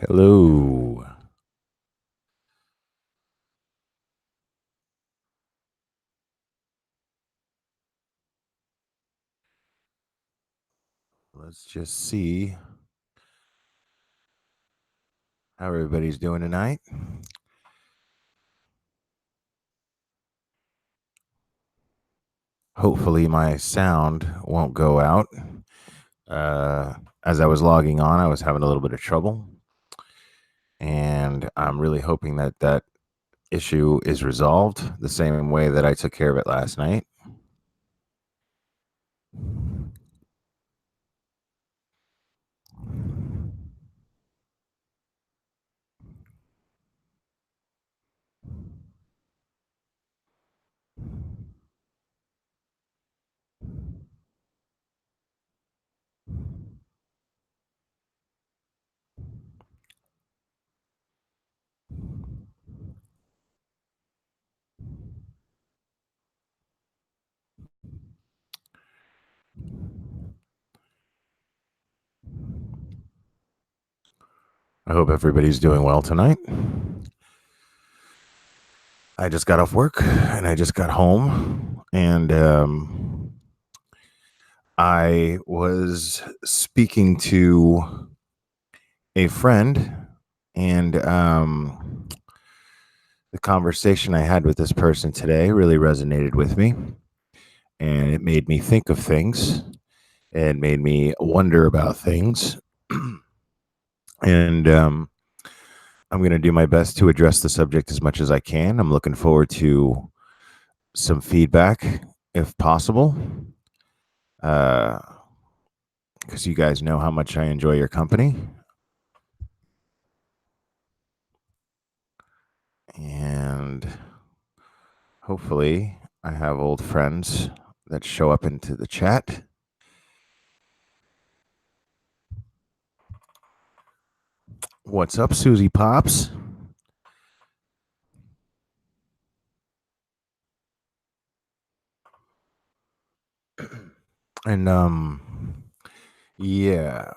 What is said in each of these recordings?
Hello. Let's just see how everybody's doing tonight. Hopefully, my sound won't go out. As I was logging on, I was having a little bit of trouble, and I'm really hoping that that issue is resolved the same way that I took care of it last night. I hope everybody's doing well tonight. I just got off work and I just got home, and I was speaking to a friend, and the conversation I had with this person today really resonated with me, and it made me think of things and made me wonder about things. And I'm going to do my best to address the subject as much as I can. I'm looking forward to some feedback if possible, because you guys know how much I enjoy your company. And hopefully, I have old friends that show up into the chat. What's up, Susie Pops? And yeah,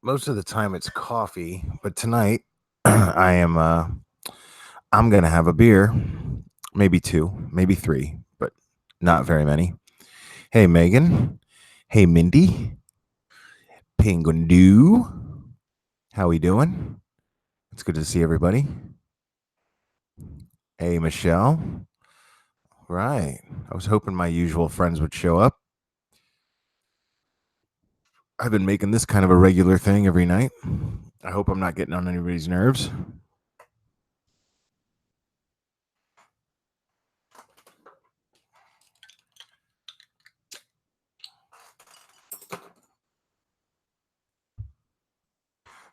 most of the time it's coffee, but tonight I'm gonna have a beer, maybe two, maybe three, but not very many. Hey Megan, hey Mindy, Penguin Doo, how we doing? It's good to see everybody. Hey Michelle, right? I was hoping my usual friends would show up. I've been making this kind of a regular thing every night. I hope I'm not getting on anybody's nerves.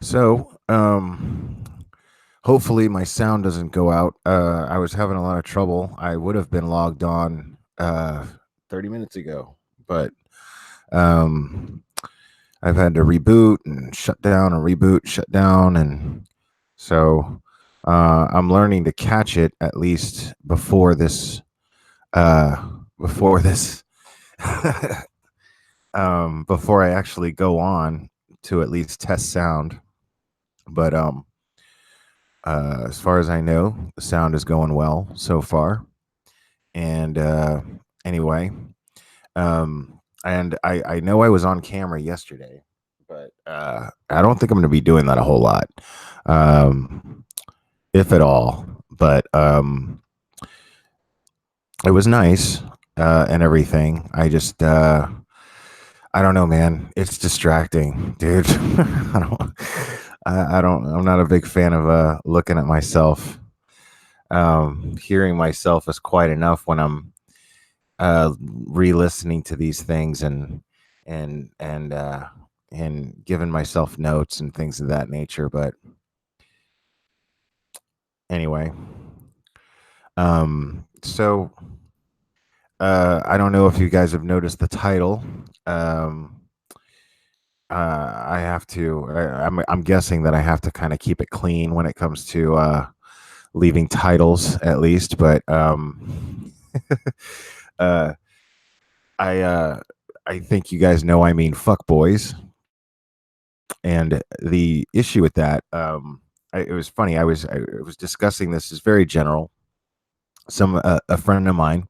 So, hopefully my sound doesn't go out. I was having a lot of trouble. I would have been logged on 30 minutes ago, but um, I've had to reboot and shut down and reboot, shut down, and so I'm learning to catch it at least before this. Before this, before I actually go on to at least test sound. But as far as I know, the sound is going well so far. And anyway, and I know I was on camera yesterday, but I don't think I'm going to be doing that a whole lot, if at all. But it was nice and everything. I don't know, man. It's distracting, dude. I don't. I don't. I'm not a big fan of looking at myself. Hearing myself is quite enough when I'm re-listening to these things and and uh, and giving myself notes and things of that nature. But anyway, so I don't know if you guys have noticed the title. Um, I have to. I'm guessing that I have to kind of keep it clean when it comes to leaving titles, at least. But uh, I uh, I think you guys know I mean fuck boys, And the issue with that, it was funny. I was discussing this. Is very general. A friend of mine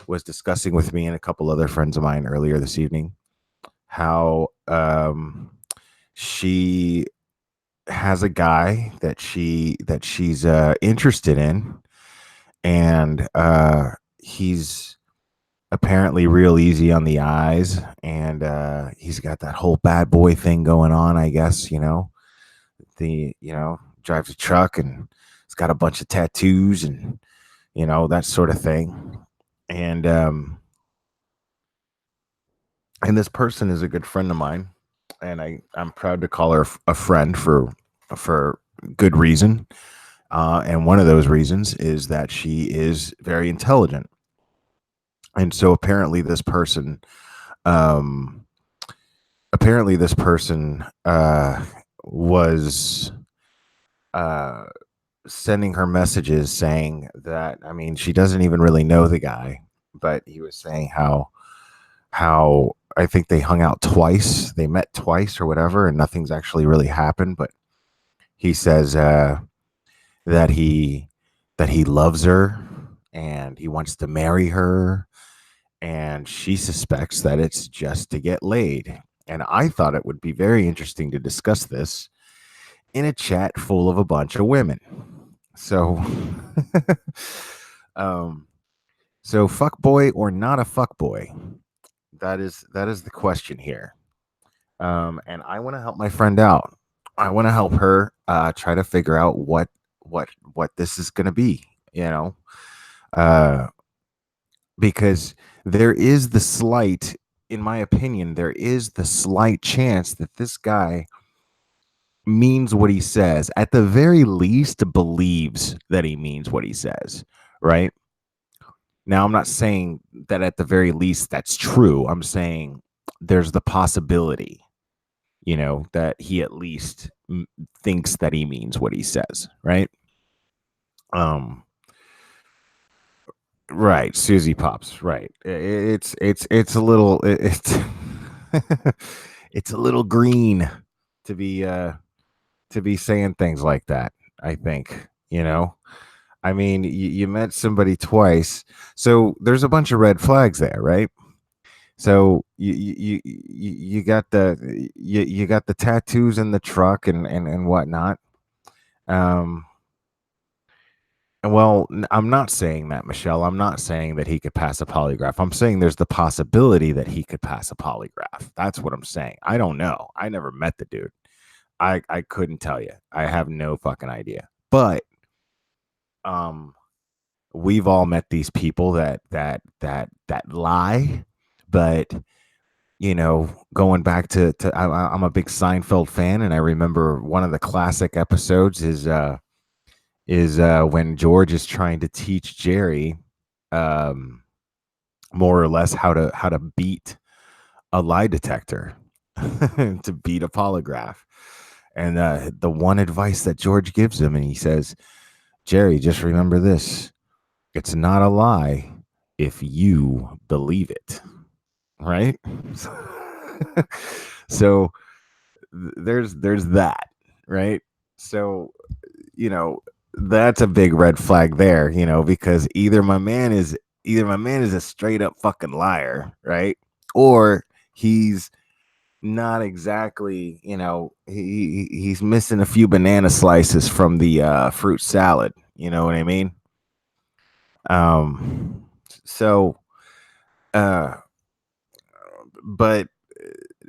was discussing with me and a couple other friends of mine earlier this evening how she has a guy that she's interested in, and he's apparently real easy on the eyes, and he's got that whole bad boy thing going on, I guess. Drives a truck and he's got a bunch of tattoos and that sort of thing. And this person is a good friend of mine, and I'm proud to call her a friend for good reason. And one of those reasons is that she is very intelligent. And so um, apparently this person was uh, sending her messages saying that, I mean, she doesn't even really know the guy, but he was saying how I think they hung out twice, they met twice or whatever, and nothing's actually really happened. But he says that he loves her and he wants to marry her, and she suspects that it's just to get laid. And I thought it would be very interesting to discuss this in a chat full of a bunch of women. So, um, so fuck boy or not a fuck boy? That is the question here. And I want to help my friend out. I want to help her try to figure out what this is going to be. You know, uh, because there is the slight, in my opinion, there is the slight chance that this guy means what he says. At the very least, believes that he means what he says. Right now, I'm not saying that at the very least that's true. I'm saying there's the possibility, that he at least thinks that he means what he says, right? Um, right, Susie Pops, right. It's a little it's it's a little green to be saying things like that, I think, I mean, you met somebody twice, so there's a bunch of red flags there, right? So you got you got the tattoos in the truck and whatnot. Um, well, I'm not saying that, Michelle. I'm not saying that he could pass a polygraph. I'm saying there's the possibility that he could pass a polygraph. That's what I'm saying. I don't know. I never met the dude. I couldn't tell you. I have no fucking idea. But um, we've all met these people that lie, but going back to I'm a big Seinfeld fan, and I remember one of the classic episodes is when George is trying to teach Jerry, um, more or less how to beat a lie detector, to beat a polygraph, and the one advice that George gives him, and he says, "Jerry, just remember this: it's not a lie if you believe it." Right? So there's that, right? So, you know, that's a big red flag there, because either my man is a straight up fucking liar, right? Or he's not exactly, he's missing a few banana slices from the fruit salad, you know what I mean? Um so uh but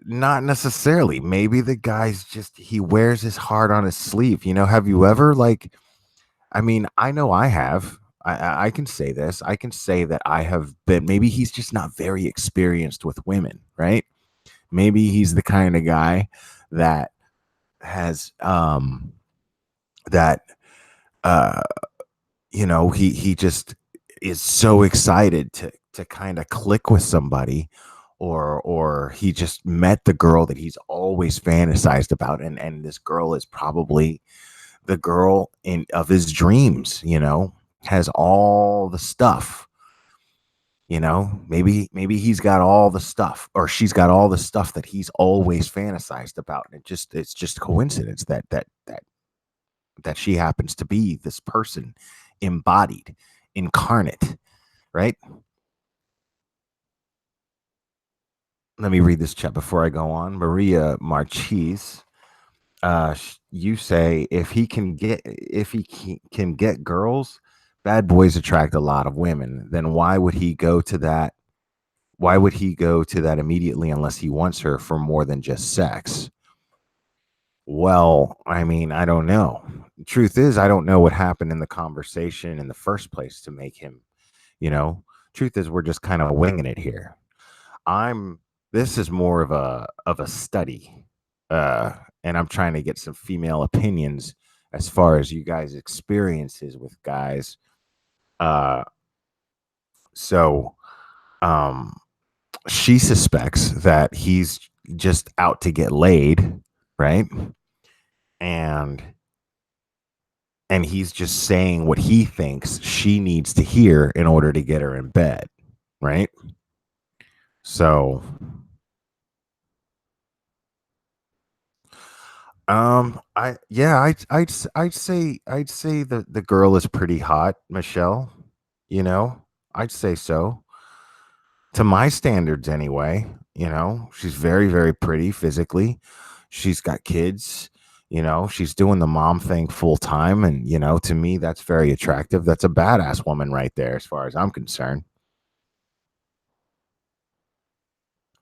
not necessarily. Maybe the guy's just he wears his heart on his sleeve. Have you ever, like, I mean, I know I have. I can say this. I can say that I have been. Maybe he's just not very experienced with women, right? Maybe he's the kind of guy that has that uh he just is so excited to kind of click with somebody, or he just met the girl that he's always fantasized about, and this girl is probably the girl of his dreams, has all the stuff, Maybe he's got all the stuff, or she's got all the stuff that he's always fantasized about. And it's just coincidence that she happens to be this person, embodied, incarnate, right? Let me read this chat before I go on. Maria Marchese, you say if can get girls, bad boys attract a lot of women. Then why would he go to that? Why would he go to that immediately unless he wants her for more than just sex? Well, I mean, I don't know. Truth is, I don't know what happened in the conversation in the first place to make him, you know. Truth is, we're just kind of winging it here. I'm This is more of a study. Uh and I'm trying to get some female opinions as far as you guys' experiences with guys. Uh so um she suspects that he's just out to get laid, right? And he's just saying what he thinks she needs to hear in order to get her in bed, right? So, I yeah, I'd say the girl is pretty hot, Michelle. You know, I'd say so to my standards anyway. She's very very pretty physically. She's got kids. She's doing the mom thing full time, and to me that's very attractive. That's a badass woman right there, as far as I'm concerned.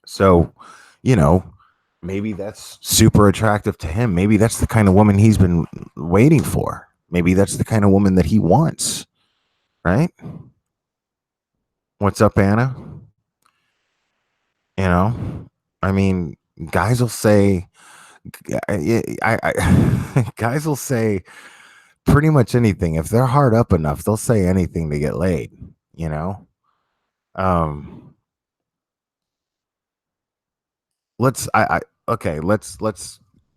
So, you know, maybe that's super attractive to him. Maybe that's the kind of woman he's been waiting for. Maybe that's the kind of woman that he wants, right? What's up, Anna? You know, I mean, guys will say, guys will say pretty much anything. If they're hard up enough, they'll say anything to get laid, you know? Um, okay, let's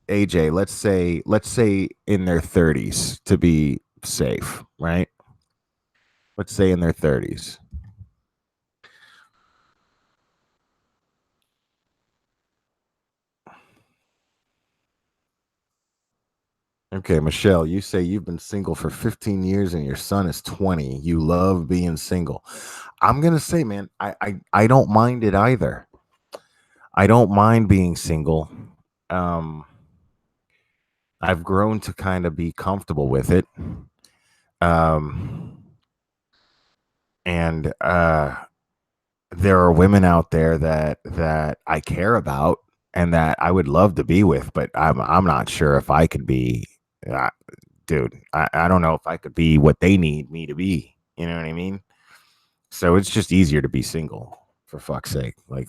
AJ, let's say in their 30s to be safe, right? Let's say in their 30s. Okay, Michelle, you say you've been single for 15 years and your son is 20. You love being single. I'm going to say, man, I don't mind it either. I don't mind being single. Um I've grown to kind of be comfortable with it. Um and there are women out there that I care about and that I would love to be with, but I'm not sure if I could be, uh, dude. I don't know if I could be what they need me to be. You know what I mean? So it's just easier to be single, for fuck's sake. Like,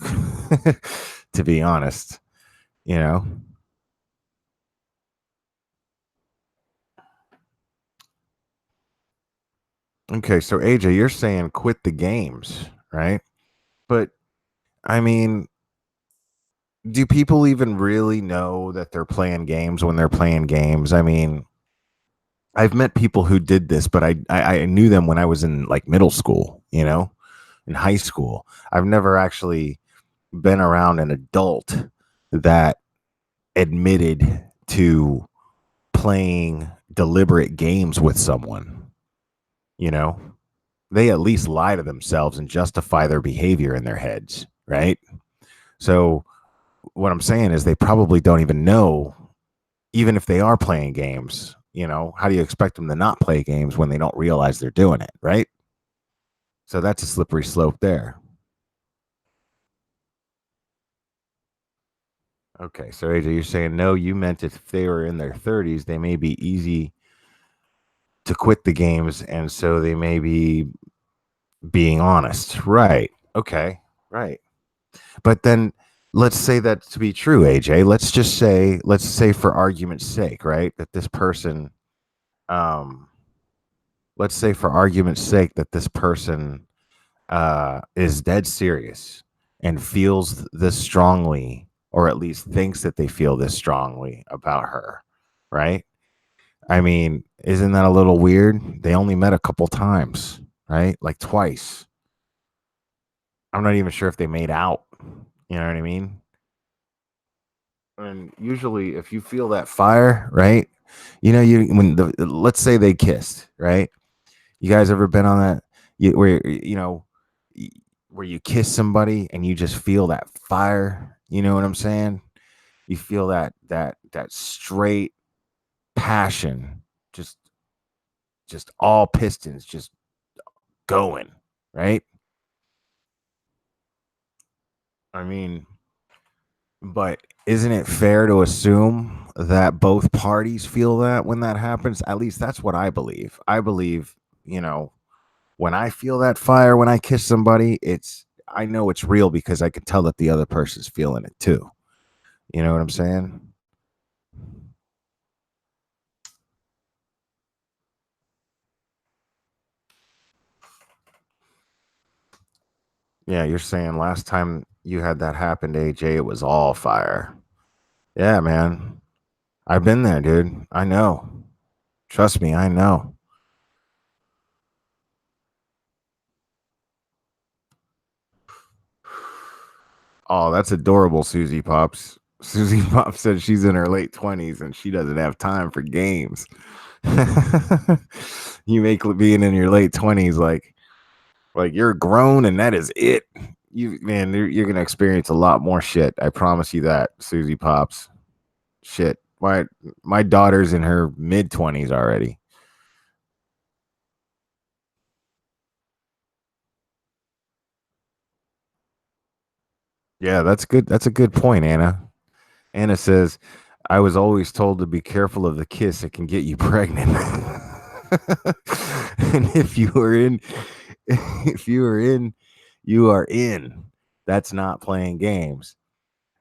to be honest, you know. Okay, so AJ, you're saying quit the games, right? But I mean, do people even really know that they're playing games when they're playing games? I mean, I've met people who did this, but I knew them when I was in like middle school, in high school. I've never actually been around an adult that admitted to playing deliberate games with someone, you know? They at least lie to themselves and justify their behavior in their heads, right? So what I'm saying is they probably don't even know, even if they are playing games. How do you expect them to not play games when they don't realize they're doing it, right? So that's a slippery slope there. Okay, so AJ, you're saying no, you meant if they were in their 30s, they may be easy to quit the games, and so they may be being honest. Right. Okay. Right. But then let's say that to be true, AJ. Let's say for argument's sake, right? That this person, um, let's say for argument's sake that this person is dead serious and feels this strongly, or at least thinks that they feel this strongly about her, right? I mean, isn't that a little weird? They only met a couple times, right? Like twice. I'm not even sure if they made out. You know what I mean? And usually, if you feel that fire, right? You when let's say they kissed, right? You guys ever been on that? Where y- where you kiss somebody and you just feel that fire. You know what I'm saying? You feel that straight passion, just just all pistons just going, right? I mean, but isn't it fair to assume that both parties feel that when that happens? At least that's what I believe. I believe, you know, when I feel that fire when I kiss somebody, I know it's real because I can tell that the other person's feeling it too. You know what I'm saying? Yeah, you're saying last time you had that happen to AJ, it was all fire. Yeah, man. I've been there, dude. I know. Trust me, I know. Oh, that's adorable, Susie Pops. Susie Pop said she's in her late 20s and she doesn't have time for games. You make being in your late 20s like you're grown and that is it. You're gonna experience a lot more shit. I promise you that, Susie Pops. Shit. My daughter's in her mid 20s already. Yeah, that's good. That's a good point, Anna. Anna says, I was always told to be careful of the kiss. It can get you pregnant. And if you are in, you are in. That's not playing games.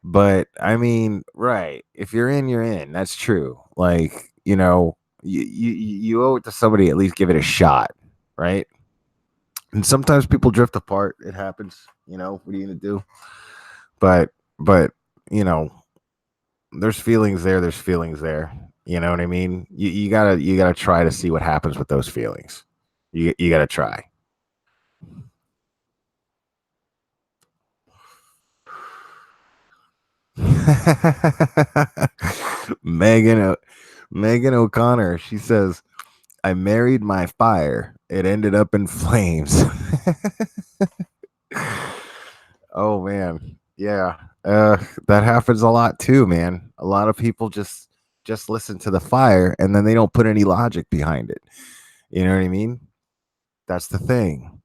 But I mean, right. If you're in, you're in. That's true. Like, you owe it to somebody, at least give it a shot. Right. And sometimes people drift apart. It happens. What are you going to do? But, you know, there's feelings there. There's feelings there. You know what I mean? You gotta try to see what happens with those feelings. You gotta try. Megan Megan O'Connor. She says, "I married my fire. It ended up in flames." Oh man, yeah, that happens a lot too, man. A lot of people just listen to the fire and then they don't put any logic behind it. You know what I mean? That's the thing.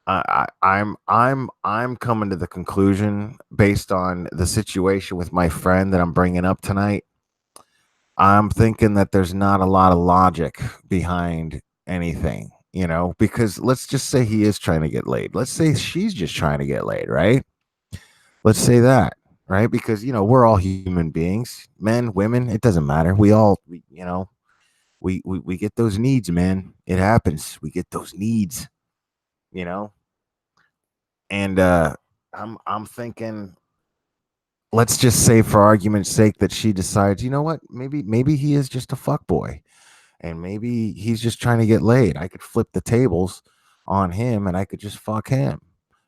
I'm coming to the conclusion based on the situation with my friend that I'm bringing up tonight. I'm thinking that there's not a lot of logic behind anything, because let's just say he is trying to get laid. Let's say she's just trying to get laid, right? Let's say that, right? Because we're all human beings, men, women, it doesn't matter. We get those needs, man. It happens. We get those needs, you know. And I'm thinking, let's just say for argument's sake that she decides, you know what, maybe he is just a fuck boy and maybe he's just trying to get laid. I could flip the tables on him and I could just fuck him,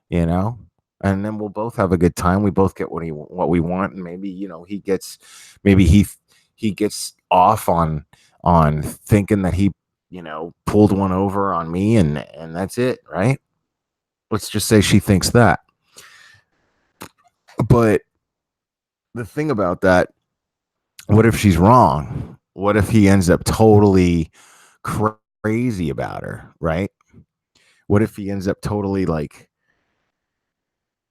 you know? And then we'll both have a good time. We both get what we want, and maybe maybe he gets off on thinking that he pulled one over on me, and that's it, right? Let's just say she thinks that. But the thing about that, what if she's wrong? What if he ends up totally crazy about her, right? What if he ends up totally like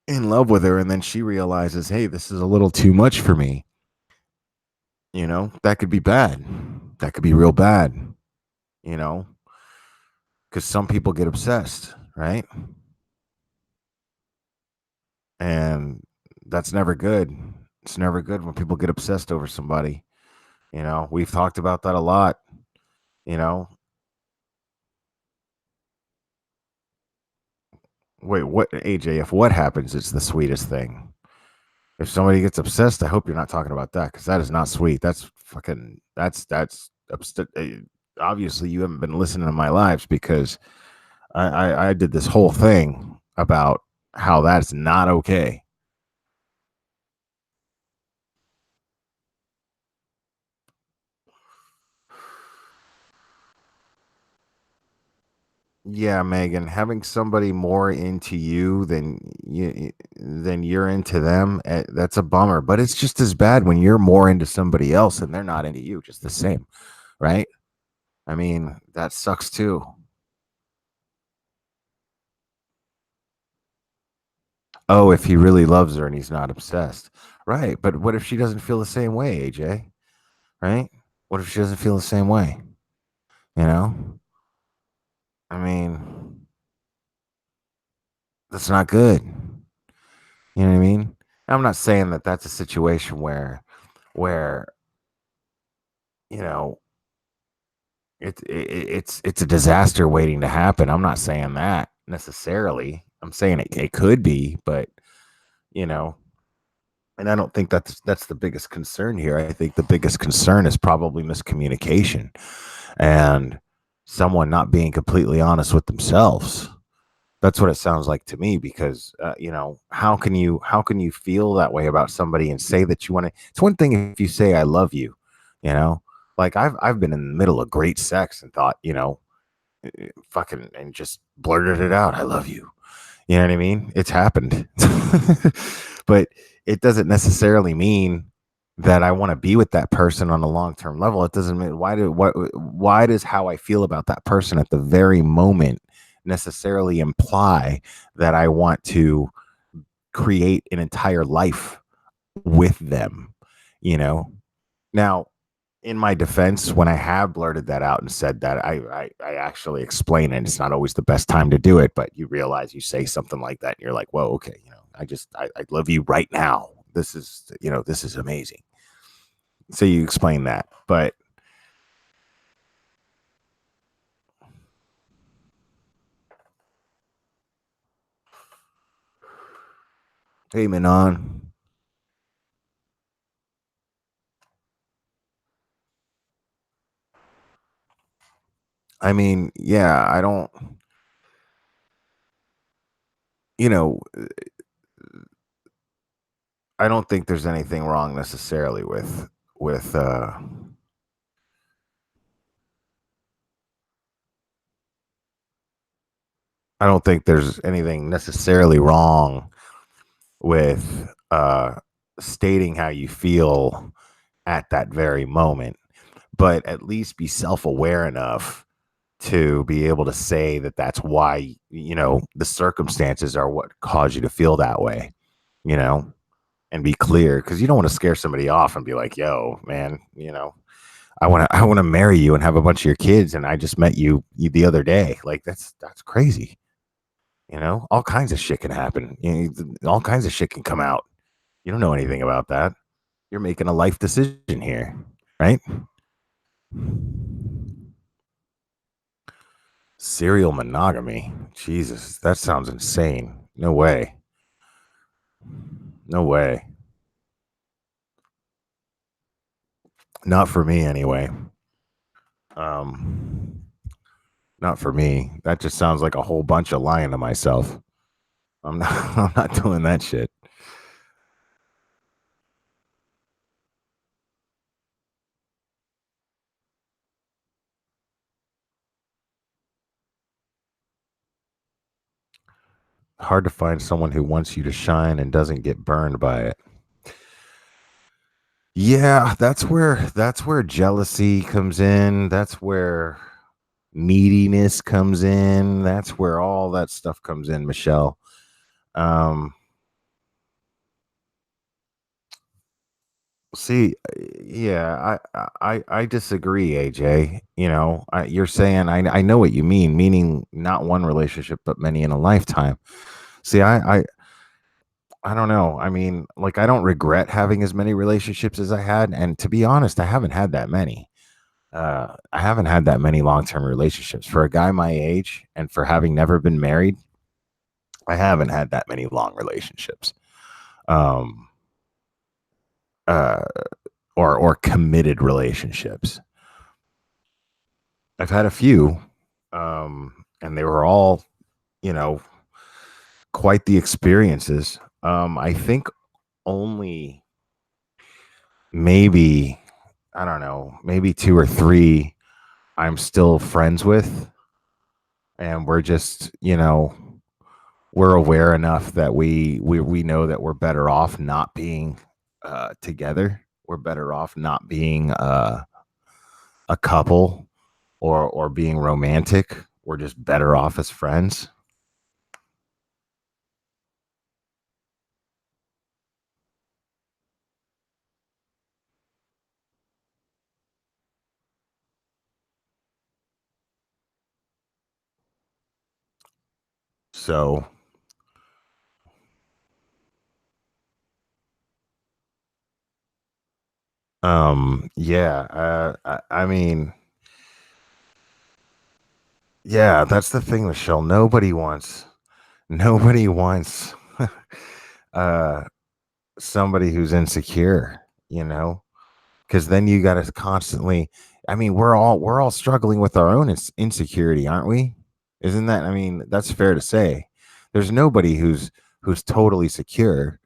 in love with her and then she realizes, hey, this is a little too much for me? That could be bad. That could be real bad, you know, because some people get obsessed, right? And that's never good. It's never good when people get obsessed over somebody. We've talked about that a lot, you know. Wait, what, AJ? If what happens, it's the sweetest thing. If somebody gets obsessed, I hope you're not talking about that because that is not sweet. That's fucking. Obviously, you haven't been listening to my lives because I did this whole thing about how that's not okay. Yeah, Megan, having somebody more into you than you're into them, that's a bummer. But it's just as bad when you're more into somebody else and they're not into you, just the same, right? I mean, that sucks too. Oh, if he really loves her and he's not obsessed. Right. But what if she doesn't feel the same way, AJ? Right? What if she doesn't feel the same way? You know? I mean, that's not good. You know what I mean? I'm not saying that that's a situation where you know it's a disaster waiting to happen. I'm not saying that necessarily. I'm saying it could be, but you know, and I don't think that's the biggest concern here. I think the biggest concern is probably miscommunication and someone not being completely honest with themselves. That's what it sounds like to me because how can you feel that way about somebody and say that you want to? It's one thing if you say I love you, you know, like I've been in the middle of great sex and thought, fucking and just blurted it out. I love you. You know what I mean? It's happened. But it doesn't necessarily mean that I want to be with that person on a long-term level. It doesn't mean why does how I feel about that person at the very moment necessarily imply that I want to create an entire life with them, you know? Now, in my defense, when I have blurted that out and said that, I actually explain it. It's not always the best time to do it, but you realize you say something like that, and you're like, "Whoa, okay, I love you right now. This is amazing." So you explain that, but hey, Manon, I mean, yeah, I don't, you know, I don't think there's anything wrong necessarily with. I don't think there's anything necessarily wrong with stating how you feel at that very moment, but at least be self-aware enough to be able to say that that's why the circumstances are what cause you to feel that way, you know, and be clear because you don't want to scare somebody off and be like, "Yo, man, I want to marry you and have a bunch of your kids, and I just met you the other day." Like that's crazy. All kinds of shit can happen. All kinds of shit can come out. You don't know anything about that. You're making a life decision here, right? Serial monogamy. Jesus, that sounds insane. No way. No way. Not for me anyway. Um Not for me. That just sounds like a whole bunch of lying to myself. I'm not I'm not doing that shit. Hard to find someone who wants you to shine and doesn't get burned by it. Yeah, that's where jealousy comes in. That's where neediness comes in. That's where all that stuff comes in, Michelle. Um, see, yeah, I disagree, AJ. You're saying I know what you mean, meaning not one relationship, but many in a lifetime. See, I don't know. I mean, like I don't regret having as many relationships as I had, and to be honest, I haven't had that many. I haven't had that many long-term relationships for a guy my age, and for having never been married, I haven't had that many long relationships, um, uh, or committed relationships. I've had a few, and they were all, you know, quite the experiences. I think only maybe, I don't know, maybe two or three I'm still friends with, and we're just, we're aware enough that we know that we're better off not being together. We're better off not being a couple or being romantic. We're just better off as friends. So, yeah, I mean, yeah, that's the thing, Michelle. Nobody wants uh somebody who's insecure, you know? Because then you got to constantly, I mean, we're all struggling with our own insecurity, aren't we? Isn't that, I mean, that's fair to say. There's nobody who's totally secure.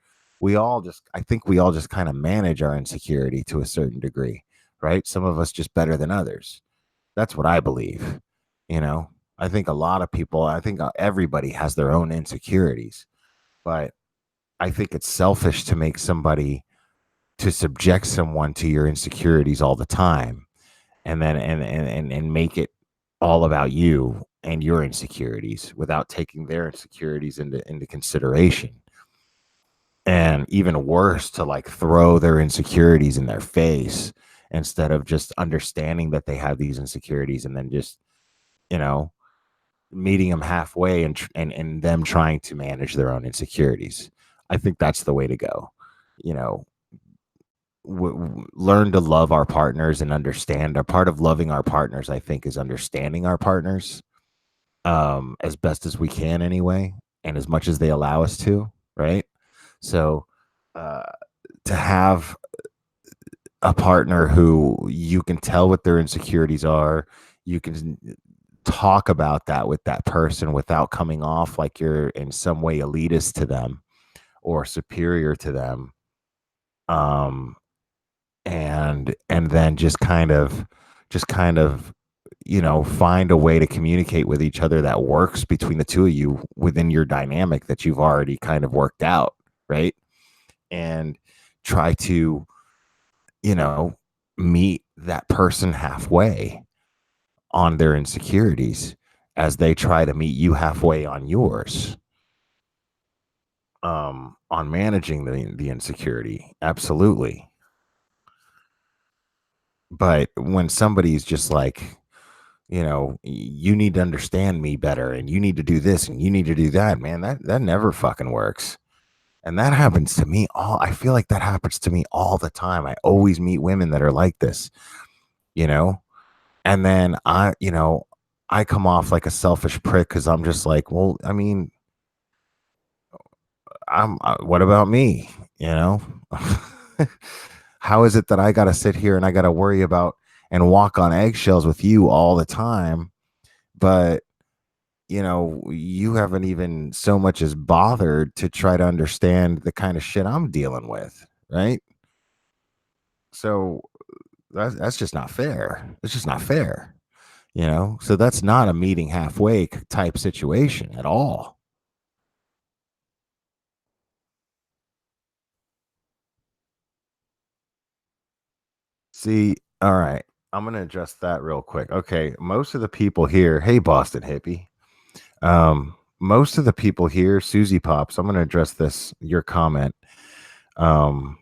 I think we all just kind of manage our insecurity to a certain degree, right? Some of us just better than others. That's what I believe. you know I think a lot of people, I think everybody has their own insecurities, but I think it's selfish to make somebody, to subject someone to your insecurities all the time, and then and make it all about you and your insecurities without taking their insecurities into consideration. And even worse, to like throw their insecurities in their face instead of just understanding that they have these insecurities, and then just, you know meeting them halfway, and them trying to manage their own insecurities. I think that's the way to go. you know Learn to love our partners and understand. A part of loving our partners, I think, is understanding our partners, as best as we can anyway, and as much as they allow us to, right? So, uh, to have a partner who you can tell what their insecurities are, you can talk about that with that person without coming off like you're in some way elitist to them or superior to them. um and then just kind of find a way to communicate with each other that works between the two of you within your dynamic that you've already kind of worked out, right? And try to, you know meet that person halfway on their insecurities as they try to meet you halfway on yours, on managing the insecurity. Absolutely. But when somebody's just like, you need to understand me better, and you need to do this, and you need to do that, man, that never fucking works. And that happens to me all I feel like that happens to me all the time. I always meet women that are like this, you know? And then I come off like a selfish prick because I'm just like, well, I mean, what about me? You know, how is it that I got to sit here and I got to worry about and walk on eggshells with you all the time, but you haven't even so much as bothered to try to understand the kind of shit I'm dealing with, right? So that's just not fair. It's just not fair, So that's not a meeting halfway type situation at all. See, all right. I'm gonna address that real quick. Okay, most of the people here, hey Boston hippie. Most of the people here, Susie Pops, I'm gonna address your comment. Um,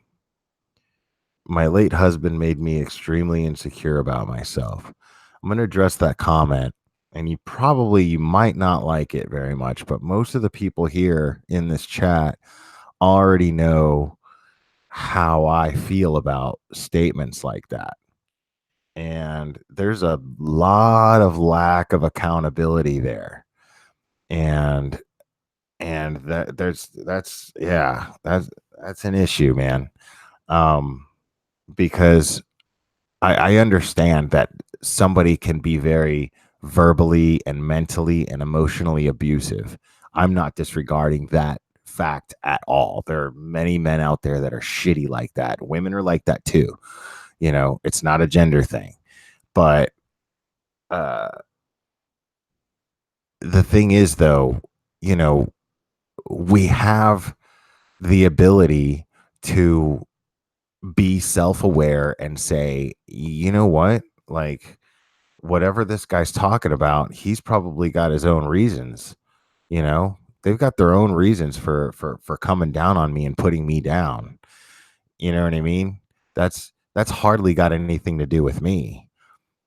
my late husband made me extremely insecure about myself. I'm gonna address that comment, and you might not like it very much, but most of the people here in this chat already know how I feel about statements like that. And there's a lot of lack of accountability there. And that's an issue, man. um because I understand that somebody can be very verbally and mentally and emotionally abusive. I'm not disregarding that fact at all. There are many men out there that are shitty like that. Women are like that too. It's not a gender thing. But uh the thing is though, you know, we have the ability to be self-aware and say, you know what? Like whatever this guy's talking about, he's probably got his own reasons, you know? They've got their own reasons for coming down on me and putting me down. You know what I mean? That's hardly got anything to do with me.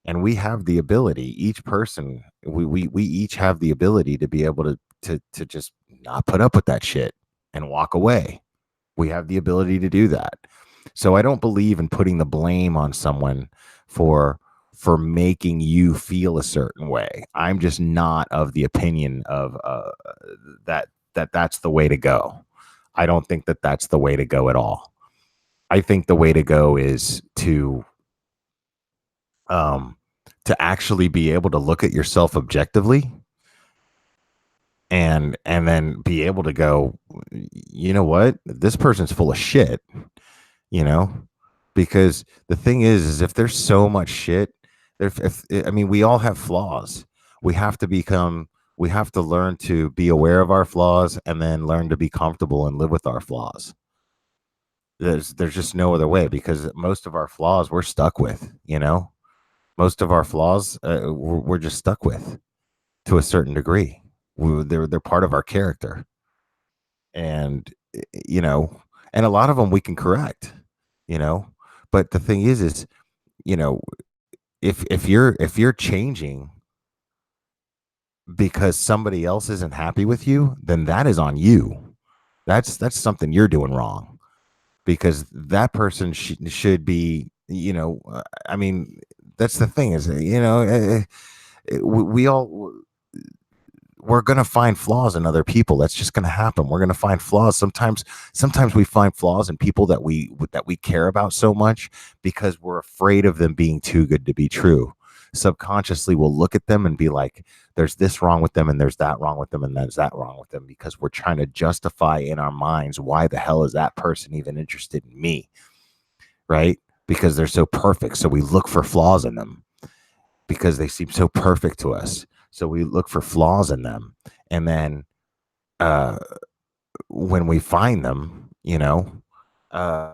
And we have the ability, each person, we each have the ability to be able to just not put up with that shit and walk away. We have the ability to do that. So I don't believe in putting the blame on someone for making you feel a certain way. I'm just not of the opinion of that's the way to go. I don't think that that's the way to go at all. I think the way to go is um to actually be able to look at yourself objectively and then be able to go, you know what? This person's full of shit, you know? Because the thing is if there's so much shit, if I mean, we all have flaws. We have to become we have to learn to be aware of our flaws and then learn to be comfortable and live with our flaws. There's just no other way because most of our flaws we're stuck with, you know? Most of our flaws we're just stuck with to a certain degree. They're part of our character, and you know, and a lot of them we can correct, you know. But the thing is, you know, if you're changing because somebody else isn't happy with you, then that is on you. That's something you're doing wrong because that person should be, you know. I mean, that's the thing is, you know, we all we're going to find flaws in other people. That's just going to happen. We're going to find flaws. Sometimes we find flaws in people that we care about so much because we're afraid of them being too good to be true. Subconsciously we'll look at them and be like, there's this wrong with them and there's that wrong with them and there's that wrong with them, because we're trying to justify in our minds, why the hell is that person even interested in me? Right? Because they're so perfect. So we look for flaws in them because they seem so perfect to us. So we look for flaws in them. And then uh, when we find them, you know, uh,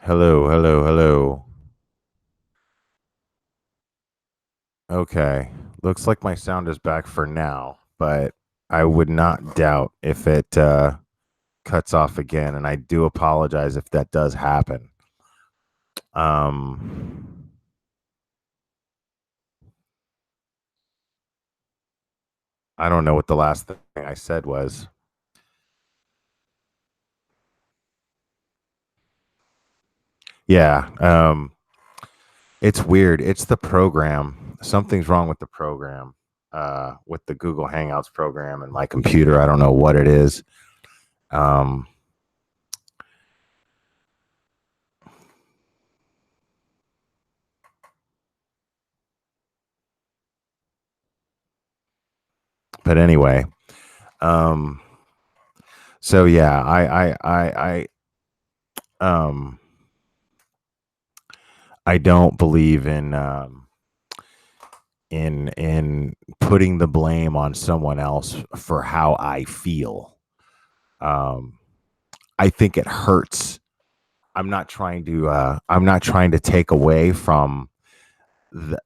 Hello, hello, hello. Okay. Looks like my sound is back for now, but I would not doubt if it cuts off again, and I do apologize if that does happen. Um I don't know what the last thing I said was. Yeah, it's weird. It's the program. Something's wrong with the program. With the Google Hangouts program and my computer. I don't know what it is. Um but anyway, um so yeah, um I don't believe in putting the blame on someone else for how I feel. Um, I think it hurts. I'm not trying to take away from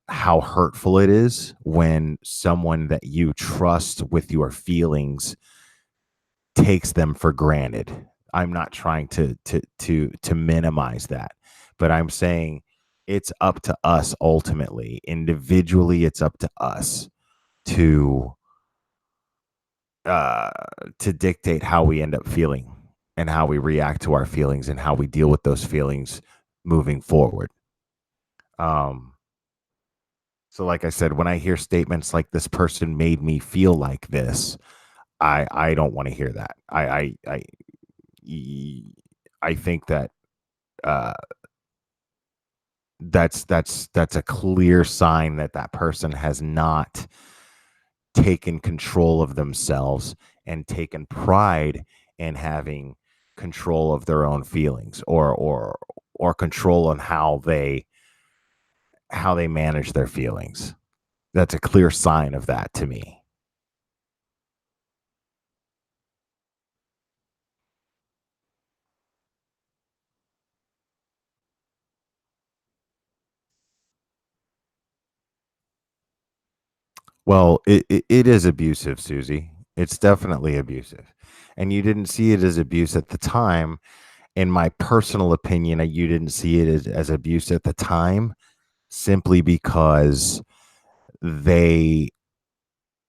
how hurtful it is when someone that you trust with your feelings takes them for granted. I'm not trying to minimize that, but I'm saying it's up to us ultimately. Individually, it's up to us to uh to dictate how we end up feeling and how we react to our feelings and how we deal with those feelings moving forward. Um so like I said, when I hear statements like this person made me feel like this, I don't want to hear that. Y- I think that uh, that's a clear sign that that person has not taken control of themselves and taken pride in having control of their own feelings or control on how they manage their feelings. That's a clear sign of that to me. Well, it is abusive, Susie. It's definitely abusive. And you didn't see it as abuse at the time. In my personal opinion, you didn't see it as abuse at the time simply because they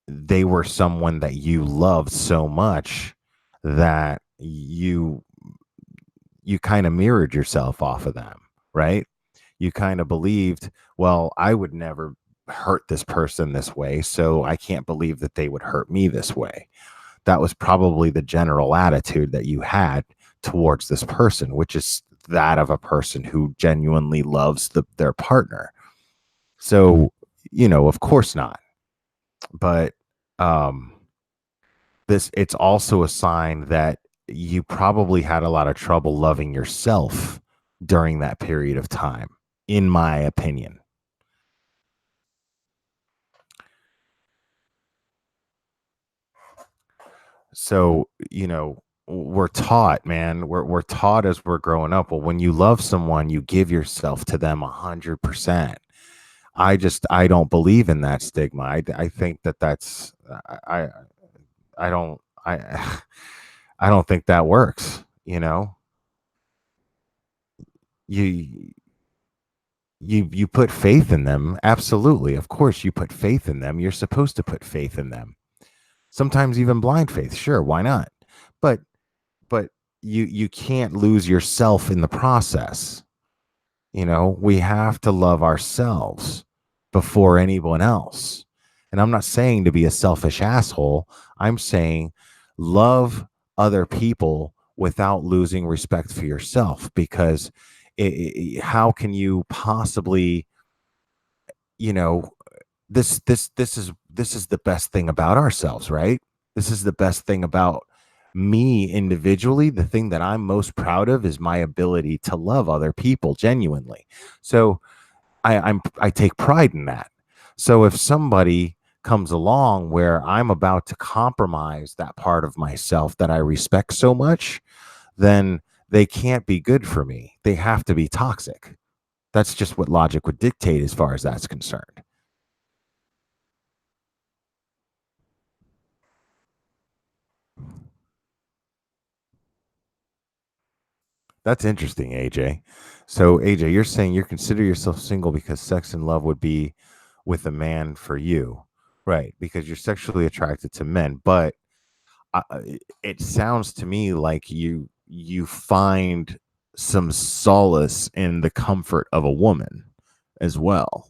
they were someone that you loved so much that you kind of mirrored yourself off of them, right? You kind of believed, well, I would never hurt this person this way, so I can't believe that they would hurt me this way. That was probably the general attitude that you had towards this person, which is that of a person who genuinely loves their partner. So, of course not. But um this it's also a sign that you probably had a lot of trouble loving yourself during that period of time, in my opinion. So, we're taught, man, we're taught as we're growing up. Well, when you love someone, you give yourself to them 100%. I don't believe in that stigma. I think that's I I don't I I don't think that works. You you put faith in them. Absolutely. Of course you put faith in them. You're supposed to put faith in them. Sometimes even blind faith. Sure, why not? But but you can't lose yourself in the process. We have to love ourselves before anyone else. And I'm not saying to be a selfish asshole. I'm saying love other people without losing respect for yourself, because how can you possibly, you know, this is the best thing about ourselves, right? This is the best thing about me individually. The thing that I'm most proud of is my ability to love other people genuinely. So I take pride in that. So if somebody comes along where I'm about to compromise that part of myself that I respect so much, then they can't be good for me. They have to be toxic. That's just what logic would dictate as far as that's concerned. That's interesting, AJ. So, AJ, you're saying you consider yourself single because sex and love would be with a man for you, right? Because you're sexually attracted to men, but it sounds to me like you find some solace in the comfort of a woman as well.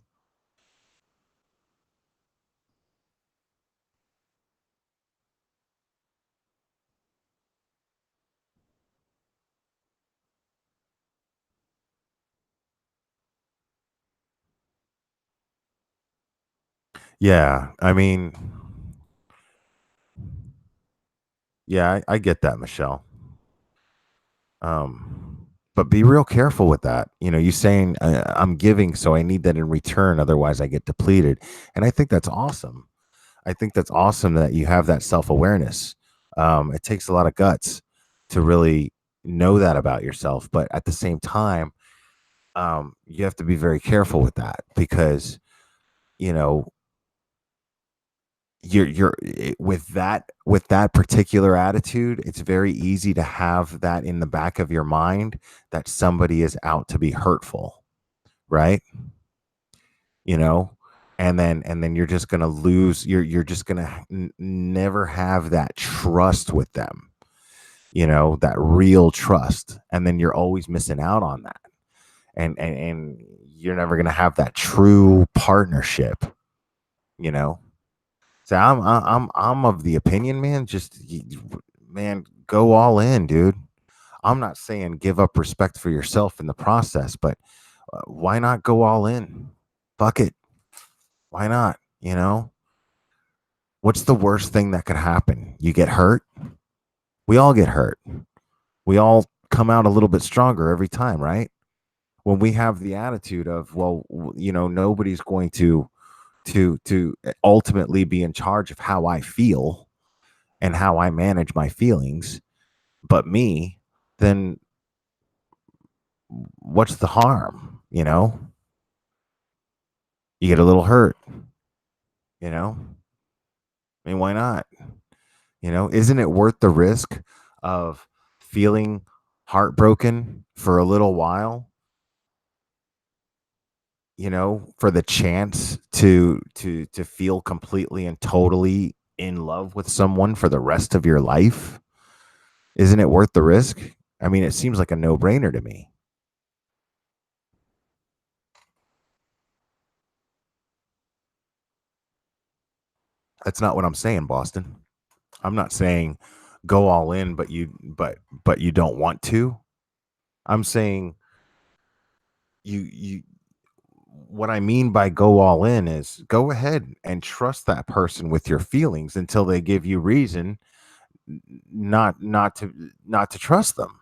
Yeah, I mean, yeah, I get that, Michelle. But be real careful with that. You know, you saying I'm giving, so I need that in return, otherwise I get depleted. And I think that's awesome. I think that's awesome that you have that self awareness. It takes a lot of guts to really know that about yourself, but at the same time, you have to be very careful with that because you know with that particular attitude, it's very easy to have that in the back of your mind that somebody is out to be hurtful, right? You know, and then you're just gonna lose. You're just gonna never have that trust with them. You know, that real trust, and then you're always missing out on that, and you're never gonna have that true partnership. You know, so I'm of the opinion, man. Man, go all in, dude. I'm not saying give up respect for yourself in the process, but why not go all in? Fuck it. Why not? You know, what's the worst thing that could happen? You get hurt. We all get hurt. We all come out a little bit stronger every time, right? When we have the attitude of, well, you know, nobody's going to ultimately be in charge of how I feel and how I manage my feelings, but me, then what's the harm? You know, you get a little hurt, you know, I mean, why not? You know, isn't it worth the risk of feeling heartbroken for a little while, you know, for the chance to feel completely and totally in love with someone for the rest of your life? Isn't it worth the risk? I mean, it seems like a no-brainer to me. That's not what I'm saying, Boston. I'm not saying go all in, but you don't want to. I'm saying you what I mean by go all in is go ahead and trust that person with your feelings until they give you reason not to trust them,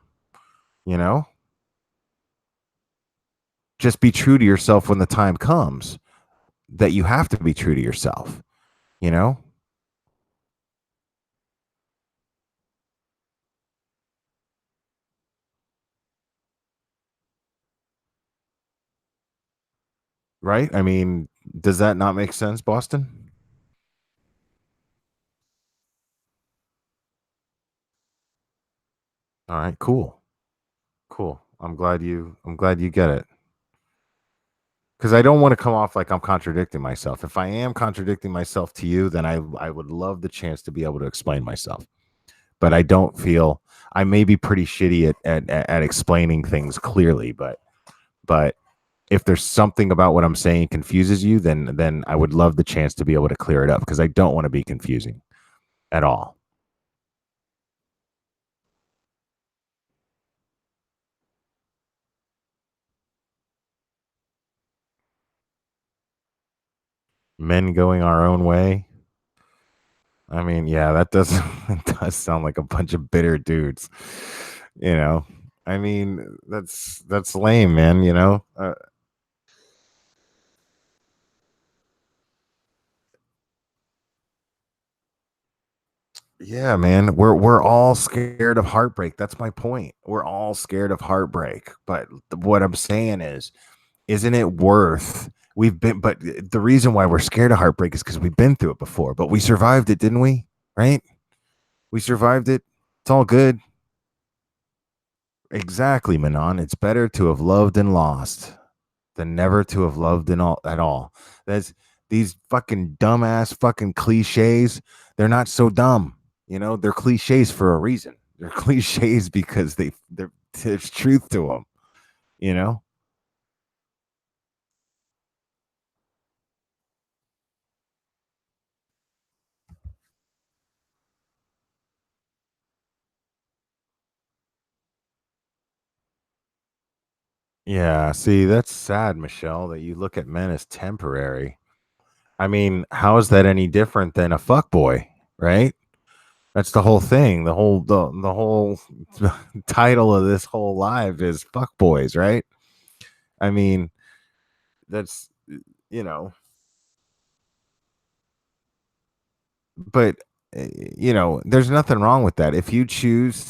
you know? Just be true to yourself when the time comes that you have to be true to yourself, you know? Right? I mean, does that not make sense, Boston? All right, cool. Cool. I'm glad you get it. Because I don't want to come off like I'm contradicting myself. If I am contradicting myself to you, then I would love the chance to be able to explain myself. But I don't feel I may be pretty shitty at explaining things clearly, but if there's something about what I'm saying confuses you, then I would love the chance to be able to clear it up because I don't want to be confusing at all. Men going our own way. I mean, yeah, that does it does sound like a bunch of bitter dudes. You know, I mean, that's lame, man. You know, Yeah, man. We're all scared of heartbreak. That's my point. We're all scared of heartbreak. But what I'm saying is, isn't it worth we've been but the reason why we're scared of heartbreak is because we've been through it before, but we survived it, didn't we? Right? We survived it. It's all good. Exactly, Manon. It's better to have loved and lost than never to have loved and all at all. That's these fucking dumbass fucking cliches. They're not so dumb. They're cliches for a reason. They're cliches because there's truth to them. You know. Yeah. See, that's sad, Michelle, that you look at men as temporary. I mean, how is that any different than a fuck boy, right? That's the whole thing. The whole title of this whole live is fuck boys, right? I mean, that's you know, but there's nothing wrong with that. If you choose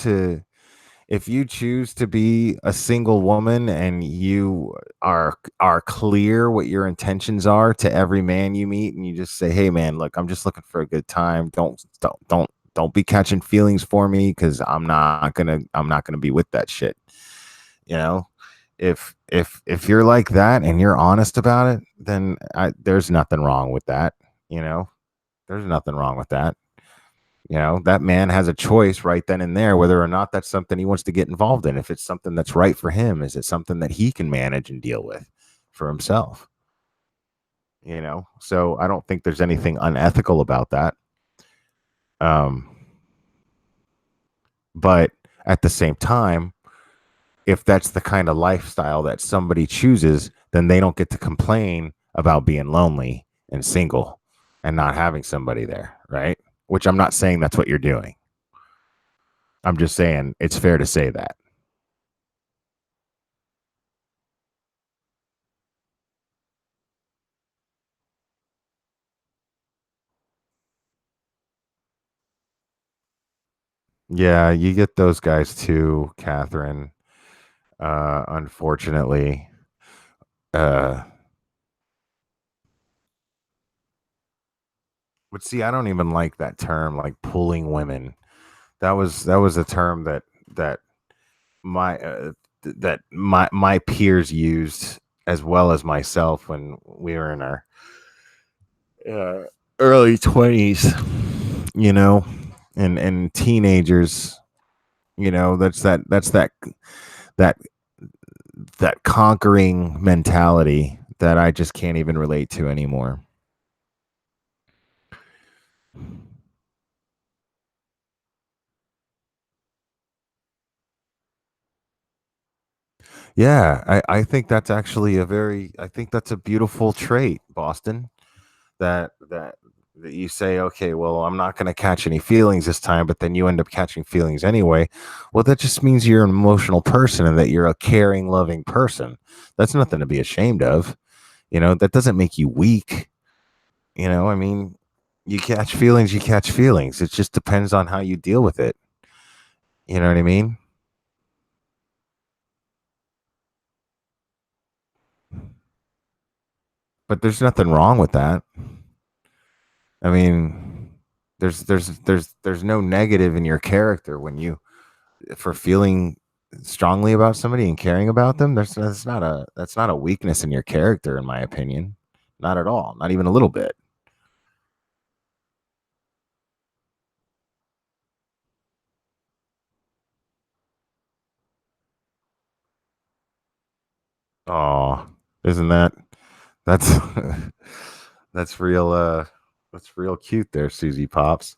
to be a single woman and you are clear what your intentions are to every man you meet, and you just say, hey man, look, I'm just looking for a good time. Don't be catching feelings for me, because I'm not gonna be with that shit. you know if you're like that and you're honest about it, then there's nothing wrong with that. you know there's nothing wrong with that. That man has a choice right then and there whether or not that's something he wants to get involved in. If it's something that's right for him, is it something that he can manage and deal with for himself? So I don't think there's anything unethical about that. um but at the same time, if that's the kind of lifestyle that somebody chooses, then they don't get to complain about being lonely and single and not having somebody there, right? Which I'm not saying that's what you're doing. I'm just saying it's fair to say that. Yeah, you get those guys too, Catherine. Unfortunately. Uh, but see, I don't even like that term, like pulling women. That was a term that my that my peers used as well as myself when we were in our uh, early 20s, you know, and teenagers. That's that that conquering mentality that I just can't even relate to anymore. Yeah, I think that's actually I think that's a beautiful trait, Boston. That you say, okay, well, I'm not going to catch any feelings this time, but then you end up catching feelings anyway. Well, that just means you're an emotional person and that you're a caring, loving person. That's nothing to be ashamed of. That doesn't make you weak. I mean, you catch feelings, you catch feelings. It just depends on how you deal with it. You know what I mean? But there's nothing wrong with that. I mean, there's no negative in your character when you for feeling strongly about somebody and caring about them. That's not a weakness in your character, in my opinion. Not at all. Not even a little bit. Oh, isn't that's that's real that's real cute there, Susie Pops.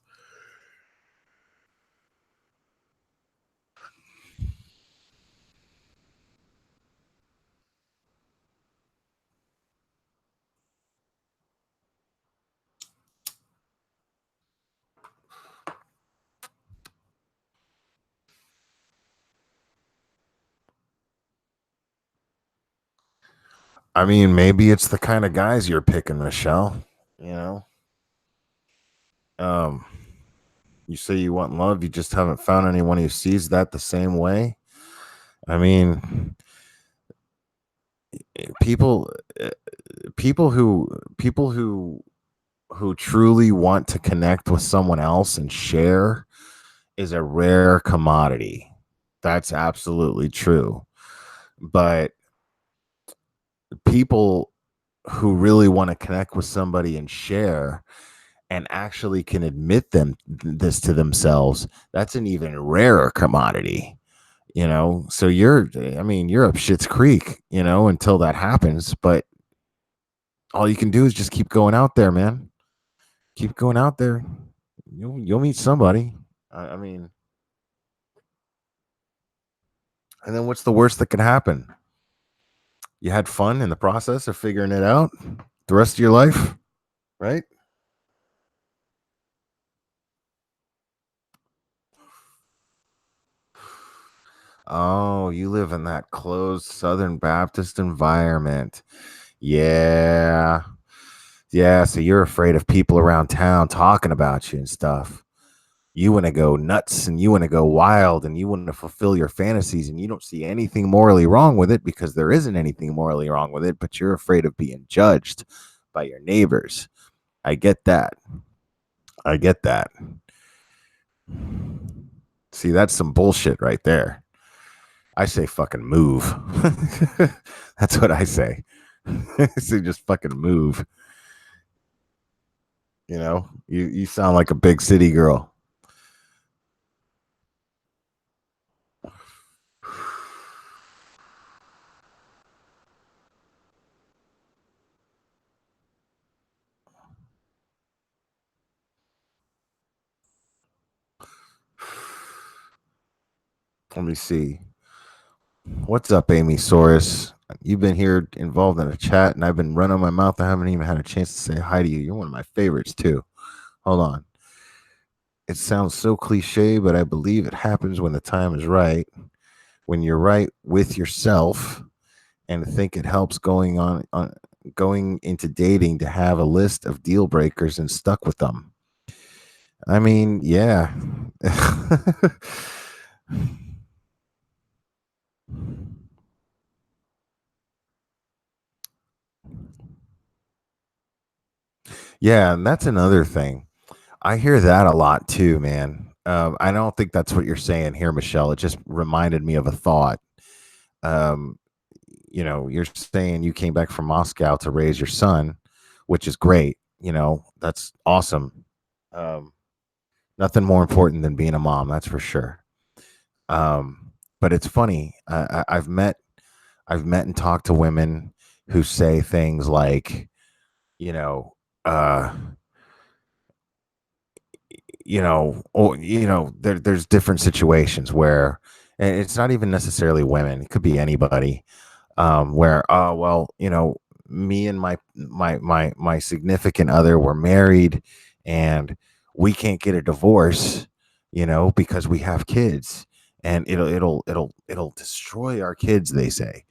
I mean, maybe it's the kind of guys you're picking, Michelle. You know, um, You say you want love, you just haven't found anyone who sees that the same way. I mean, people uh, people who truly want to connect with someone else and share is a rare commodity. That's absolutely true. But people who really want to connect with somebody and share and actually can admit this to themselves, that's an even rarer commodity. So you're up shit's creek, until that happens. But all you can do is just keep going out there, man. Keep going out there. You'll meet somebody. I mean, and then what's the worst that can happen? You had fun in the process of figuring it out the rest of your life, right? Oh, you live in that closed Southern Baptist environment. Yeah. Yeah, so you're afraid of people around town talking about you and stuff. You want to go nuts and you want to go wild and you want to fulfill your fantasies and you don't see anything morally wrong with it because there isn't anything morally wrong with it, but you're afraid of being judged by your neighbors. I get that. I get that. See, that's some bullshit right there. I say fucking move. That's what I say. I say just fucking move. You sound like a big city girl. Let me see. What's up, Amy Soros? You've been here involved in a chat, and I've been running my mouth. I haven't even had a chance to say hi to you. You're one of my favorites, too. Hold on. It sounds so cliche, but I believe it happens when the time is right. When you're right with yourself, and think it helps going into dating to have a list of deal breakers and stuck with them. I mean, yeah. Yeah, and that's another thing. I hear that a lot too, man. I don't think that's what you're saying here, Michelle. It just reminded me of a thought. Um, you're saying you came back from Moscow to raise your son, which is great. That's awesome. Um, Nothing more important than being a mom, that's for sure. But it's funny. I've met and talked to women who say things like, you know, uh, there's different situations where, and it's not even necessarily women, it could be anybody, where, well, me and my significant other were married and we can't get a divorce, because we have kids, and it'll destroy our kids, they say.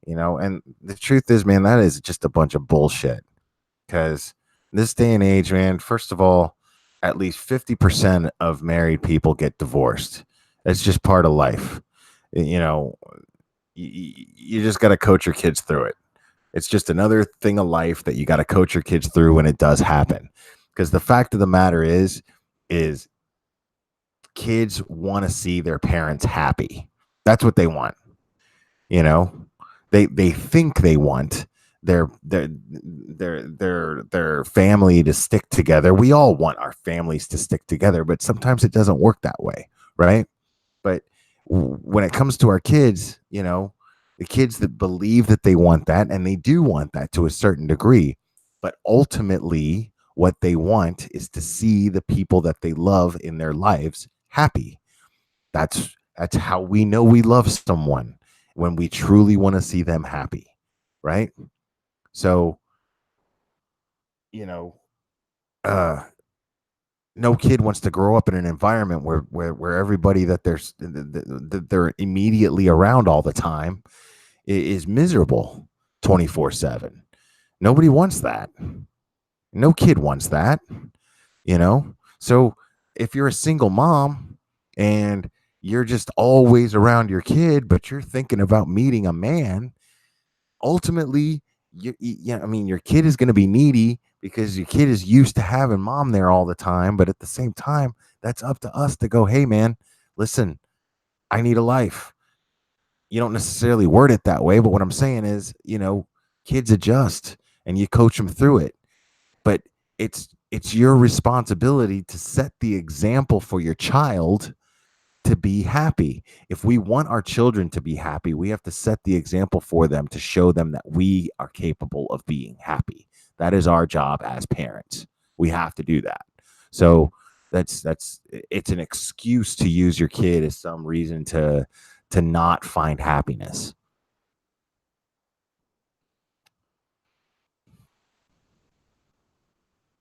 And the truth is, man, that is just a bunch of bullshit. Because this day and age, man, first of all, at least 50% of married people get divorced. It's just part of life. You know, you just got to coach your kids through it. It's just another thing of life that you got to coach your kids through when it does happen. Because the fact of the matter is kids want to see their parents happy. That's what they want. You know, they think they want their family to stick together. We all want our families to stick together, but sometimes it doesn't work that way, right? But when it comes to our kids, the kids that believe that they want that, and they do want that to a certain degree, but ultimately what they want is to see the people that they love in their lives happy. That's how we know we love someone, when we truly want to see them happy, right? So, you know, uh no kid wants to grow up in an environment where everybody that they're immediately around all the time is miserable 24/7. Nobody wants that. No kid wants that, you know? So if you're a single mom and you're just always around your kid, but you're thinking about meeting a man, ultimately, yeah, I mean, your kid is going to be needy because your kid is used to having mom there all the time. But at the same time, that's up to us to go, hey, man, listen, I need a life. You don't necessarily word it that way, but what I'm saying is, kids adjust and you coach them through it. But it's your responsibility to set the example for your child to be happy. If we want our children to be happy, we have to set the example for them to show them that we are capable of being happy. That is our job as parents. We have to do that. So that's it's an excuse to use your kid as some reason to not find happiness.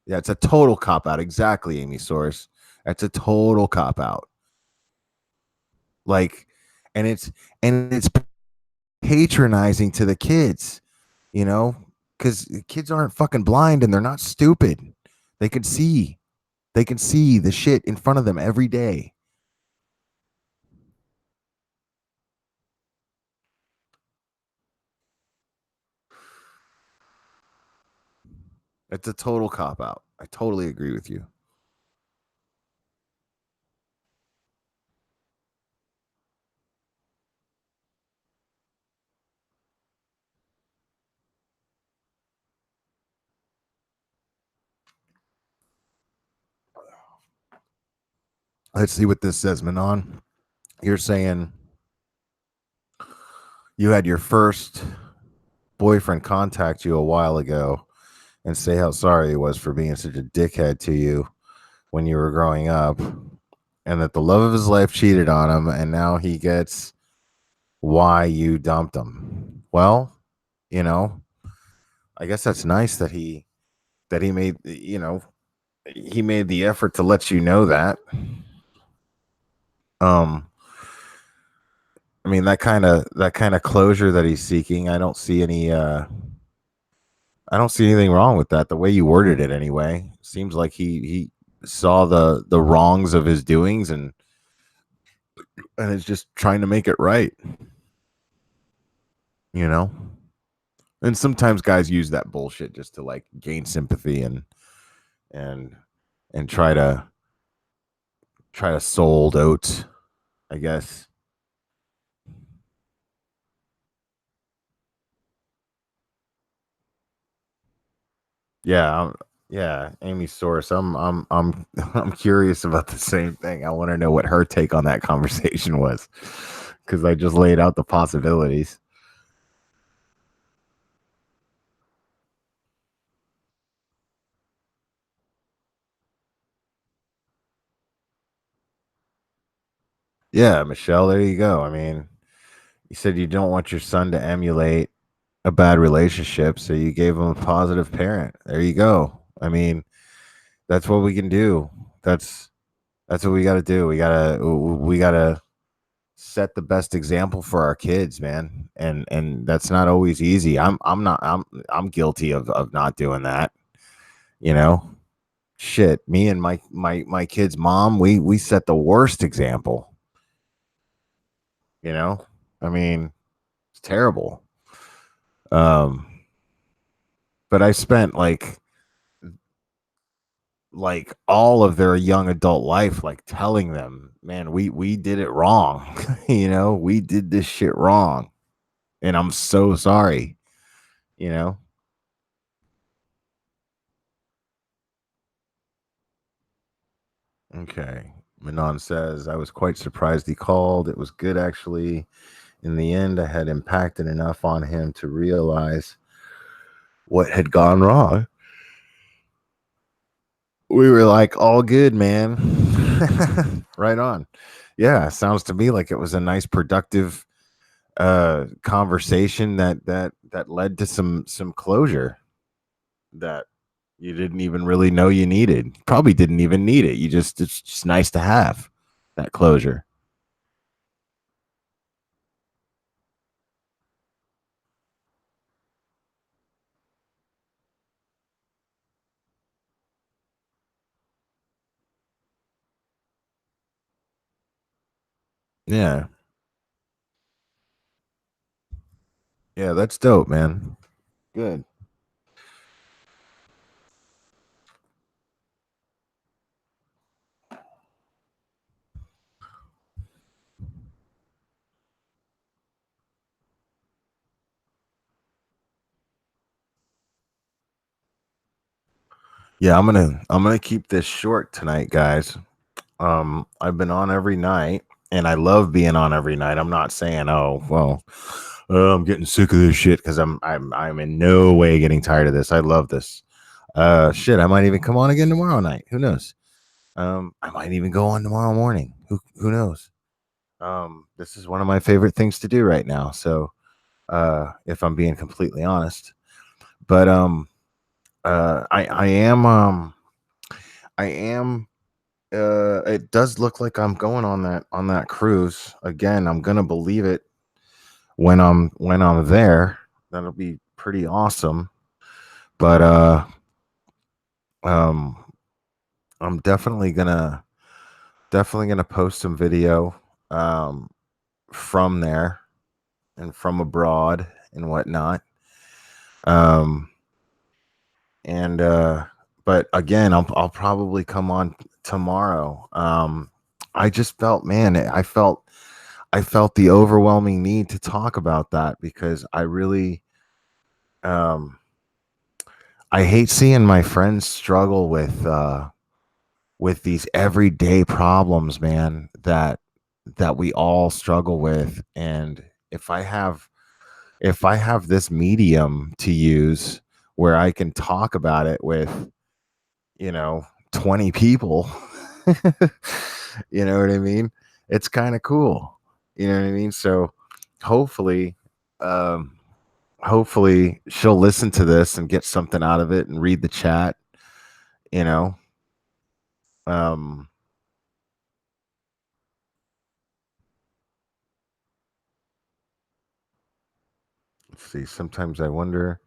Yeah, it's a total cop out. Exactly, Amy Source. That's a total cop out. Like, and it's patronizing to the kids, you know, because kids aren't fucking blind and they're not stupid. They can see, they can see the shit in front of them every day. It's a total cop out. I totally agree with you. Let's see what this says, Manon. You're saying you had your first boyfriend contact you a while ago and say how sorry he was for being such a dickhead to you when you were growing up, and that the love of his life cheated on him, and now he gets why you dumped him. Well, you know, I guess that's nice that he made, he made the effort to let you know that. Um, I mean, that kind of closure that he's seeking, I don't see anything wrong with that. The way you worded it anyway. Seems like he saw the wrongs of his doings and is just trying to make it right, you know? And sometimes guys use that bullshit just to like gain sympathy and and try to sold oats, I guess. Yeah, yeah, Amy Source. I'm curious about the same thing. I want to know what her take on that conversation was because I just laid out the possibilities. Yeah, Michelle, there you go. I mean, you said you don't want your son to emulate a bad relationship, so you gave him a positive parent. There you go. I mean, that's what we can do. That's that's what we got to do. We got to set the best example for our kids, man. And that's not always easy. I'm guilty of not doing that, you know. Shit, me and my kid's mom, we set the worst example, you know? I mean, it's terrible. Um but I spent like all of their young adult life like telling them, man, we did it wrong. We did this shit wrong and I'm so sorry, you know. Okay. Manon says, I was quite surprised he called. It was good, actually. In the end, I had impacted enough on him to realize what had gone wrong. We were like, all good, man. Right on. Yeah, sounds to me like it was a nice, productive conversation that led to some closure that you didn't even really know you needed. Probably didn't even need it. It's just nice to have that closure. Yeah. Yeah, that's dope, man. Good. Yeah, I'm gonna keep this short tonight, guys. I've been on every night, and I love being on every night. I'm not saying, oh, well, I'm getting sick of this shit because I'm in no way getting tired of this. I love this. Shit, I might even come on again tomorrow night. Who knows? I might even go on tomorrow morning. Who knows? This is one of my favorite things to do right now. So, if I'm being completely honest, but I am. It does look like I'm going on that cruise again. I'm gonna believe it when I'm there. That'll be pretty awesome. But um, I'm definitely gonna post some video from there and from abroad and whatnot. Um, and but again, I'll probably come on tomorrow. I just felt, man, I felt the overwhelming need to talk about that because um I hate seeing my friends struggle with these everyday problems, man, that we all struggle with. And if I have if I have this medium to use where I can talk about it with, 20 people, you know what I mean? It's kind of cool. You know what I mean? So hopefully, um, hopefully she'll listen to this and get something out of it and read the chat, you know. Um, let's see. Sometimes I wonder,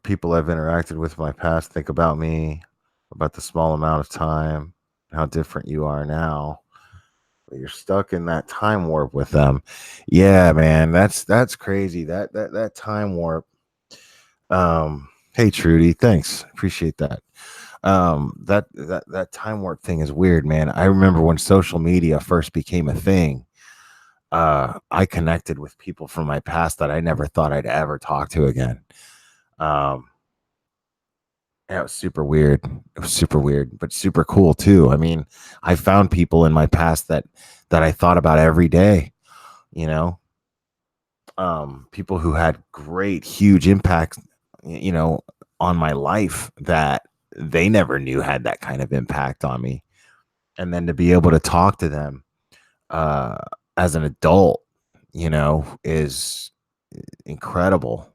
people I've interacted with in my past think about me, about the small amount of time, how different you are now. But you're stuck in that time warp with them. Yeah, man, that's crazy. That time warp. Hey Trudy, thanks. Appreciate that. That time warp thing is weird, man. I remember when social media first became a thing. I connected with people from my past that I never thought I'd ever talk to again. Um, yeah, it was super weird. It was super weird, but super cool too. I mean, I found people in my past that I thought about every day, you know. People who had great, huge impact, you know, on my life that they never knew had that kind of impact on me. And then to be able to talk to them uh as an adult, is incredible.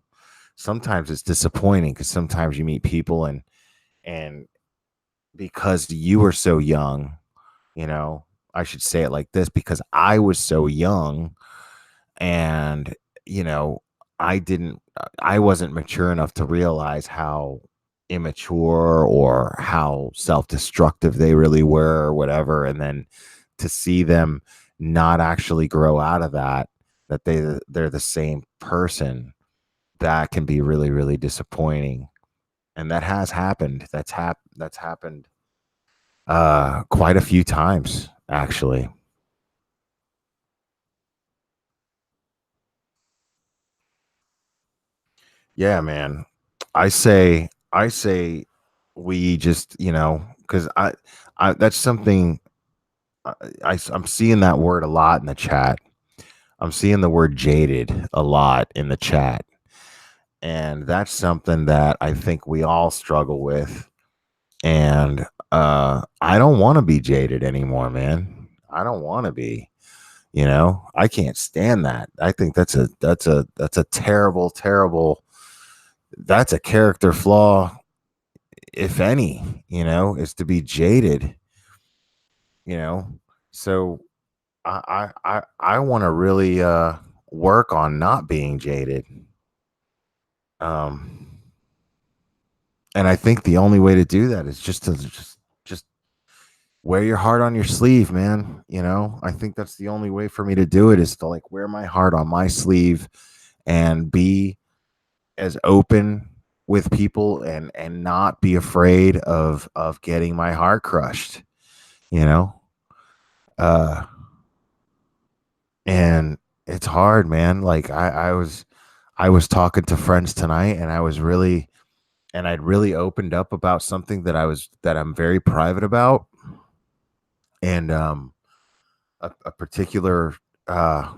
Sometimes it's disappointing because sometimes you meet people and because you were so young, you know, I should say it like this, because I was so young and, you know, I wasn't mature enough to realize how immature or how self-destructive they really were or whatever. And then to see them not actually grow out of that they're the same person, that can be really, really disappointing. And that has happened. That's happened quite a few times, actually. Yeah, man. I say we just, because I that's something I'm seeing that word a lot in the chat. I'm seeing the word jaded a lot in the chat. And that's something that I think we all struggle with. And I don't want to be jaded anymore, man. I don't want to be. I can't stand that. I think that's a terrible, terrible. That's a character flaw, if any. Is to be jaded. You know, so I want to really work on not being jaded. Um, and I think the only way to do that is just to just wear your heart on your sleeve, man. I think that's the only way for me to do it, is to like wear my heart on my sleeve and be as open with people, and not be afraid of getting my heart crushed, you know? Uh and it's hard, man. Like I was talking to friends tonight, and I'd really opened up about something that I'm very private about, and a particular uh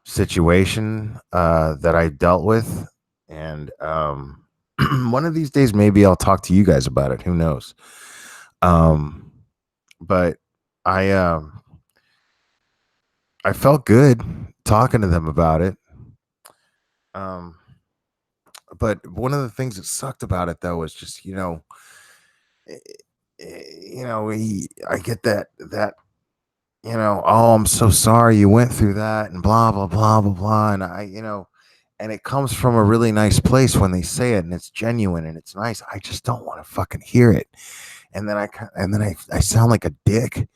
situation that I dealt with, and one of these days maybe I'll talk to you guys about it. Who knows? Um, but I I felt good talking to them about it. Um, but one of the things that sucked about it though was just eh, I get that oh, I'm so sorry you went through that, and blah blah blah blah blah, and and it comes from a really nice place when they say it, and it's genuine and it's nice. I just don't want to fucking hear it, and then I sound like a dick,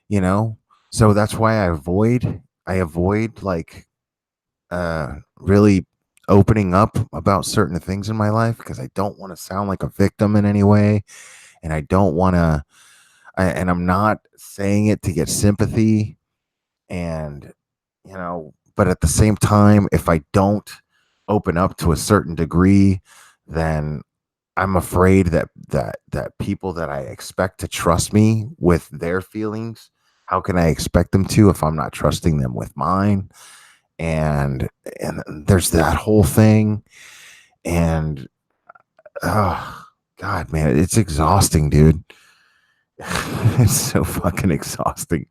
you know. So that's why I avoid like really opening up about certain things in my life, because I don't want to sound like a victim in any way, and I don't want to. And I'm not saying it to get sympathy, and but at the same time, if I don't open up to a certain degree, then I'm afraid that people that I expect to trust me with their feelings, how can I expect them to if I'm not trusting them with mine? And there's that whole thing, and oh god, man, it's exhausting, dude. It's so fucking exhausting,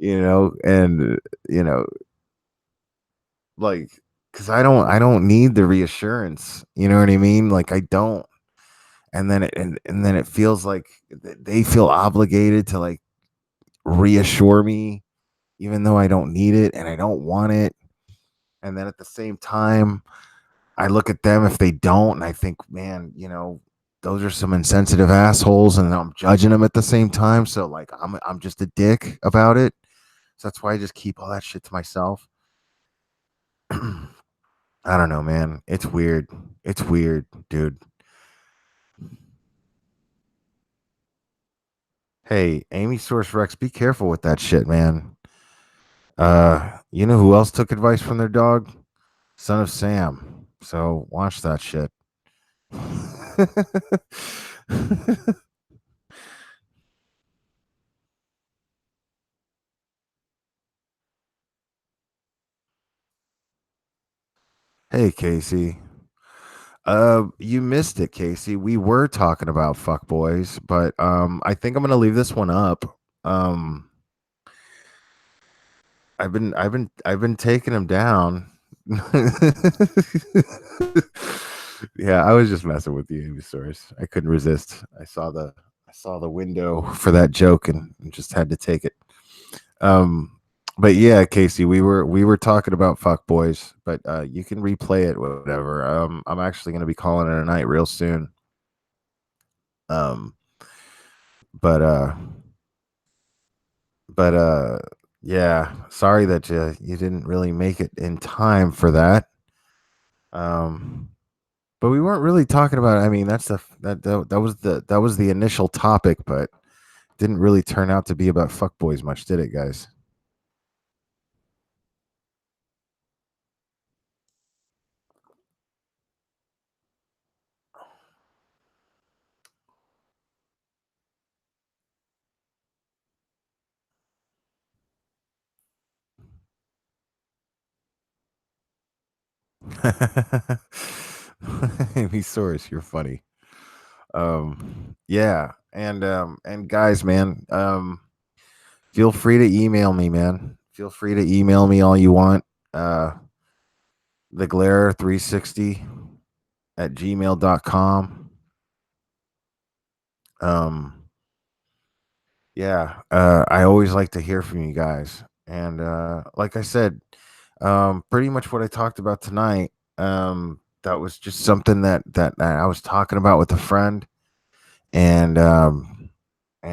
and you know like, because I don't need the reassurance, you know what I mean? Like, I don't. And then it feels like they feel obligated to like reassure me, even though I don't need it and I don't want it. And then at the same time, I look at them if they don't, and I think, man, those are some insensitive assholes, and I'm judging them at the same time. So like, I'm just a dick about it. So that's why I just keep all that shit to myself. I don't know, man. It's weird. It's weird, dude. Hey, Amy Source Rex, be careful with that shit, man. You know who else took advice from their dog? Son of Sam. So watch that shit. Hey, Casey. You missed it, Casey. We were talking about fuck boys, but I think I'm gonna leave this one up. Um, I've been taking him down. Yeah, I was just messing with you, Amy Source. I couldn't resist. I saw the window for that joke, and just had to take it. Um, but yeah, Casey, we were talking about fuck boys, but you can replay it, whatever. I'm actually gonna be calling it a night real soon. Um, but but yeah, sorry that you didn't really make it in time for that. Um, but we weren't really talking about. I mean, that's that was the initial topic, but didn't really turn out to be about fuckboys much, did it, guys? Amy Source, you're funny. Yeah, and guys, man, feel free to email me, man. Feel free to email me all you want. Uh, the glare 360 at gmail.com. Um, yeah, I always like to hear from you guys. And like I said, pretty much what I talked about tonight, that was just something that I was talking about with a friend. And